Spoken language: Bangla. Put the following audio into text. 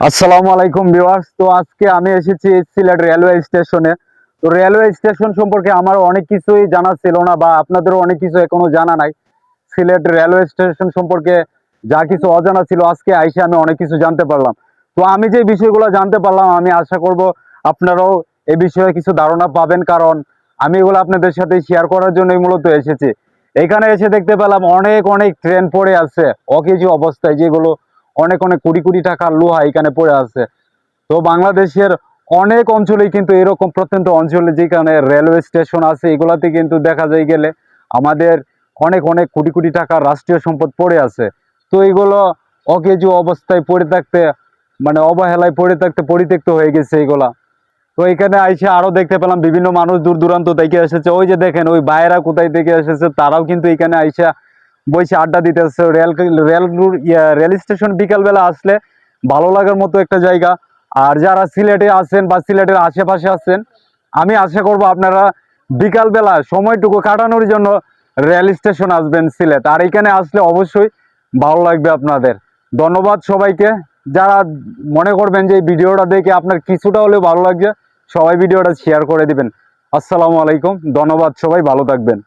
আসসালামু আলাইকুম ভিউয়ার্স। তো আজকে আমি এসেছি সিলেট রেলওয়ে স্টেশনে। তো রেলওয়ে স্টেশন সম্পর্কে আমার অনেক কিছুই জানা ছিল না, বা আপনাদেরও অনেক কিছু এখনো জানা নাই। সিলেট রেলওয়ে স্টেশন সম্পর্কে যা কিছু অজানা ছিল, আজকে আইসে আমি অনেক কিছু জানতে পারলাম। তো আমি যে বিষয়গুলো জানতে পারলাম, আমি আশা করব আপনারাও এই বিষয়ে কিছু ধারণা পাবেন, কারণ আমি এগুলো আপনাদের সাথে শেয়ার করার জন্যই মূলত এসেছি। এখানে এসে দেখতে পেলাম অনেক অনেক ট্রেন পড়ে আছে অকেজো অবস্থায়, যেগুলো অনেক অনেক কোটি কোটি টাকার লোহা এখানে পড়ে আছে। তো বাংলাদেশের অনেক অঞ্চলেই কিন্তু এরকম প্রত্যন্ত অঞ্চলে যেখানে রেলওয়ে স্টেশন আছে, এগুলাতে কিন্তু দেখা যায় গেলে আমাদের অনেক অনেক কোটি কোটি টাকার রাষ্ট্রীয় সম্পদ পড়ে আছে। তো এগুলো অকেজো অবস্থায় পড়ে থাকতে, মানে অবহেলায় পড়ে থাকতে পরিত্যক্ত হয়ে গেছে এগুলা। তো এখানে আইসে আরো দেখতে পেলাম বিভিন্ন মানুষ দূর দূরান্ত থেকে এসেছে। ওই যে দেখেন ওই বাইরা কোথায় থেকে এসেছে, তারাও কিন্তু এখানে আইসা বসে আড্ডা দিতেছে। রেল স্টেশন বিকালবেলা আসলে ভালো লাগার মতো একটা জায়গা। আর যারা সিলেটে আছেন বা সিলেটের আশেপাশে আছেন, আমি আশা করব আপনারা বিকালবেলা সময়টুকু কাটানোর জন্য রেল স্টেশন আসবেন সিলেট। আর এখানে আসলে অবশ্যই ভালো লাগবে আপনাদের। ধন্যবাদ সবাইকে। যারা মনে করবেন যে এই ভিডিওটা দেখে আপনার কিছুটা হলেও ভালো লাগছে, সবাই ভিডিওটা শেয়ার করে দিবেন। আসসালামু আলাইকুম, ধন্যবাদ, সবাই ভালো থাকবেন।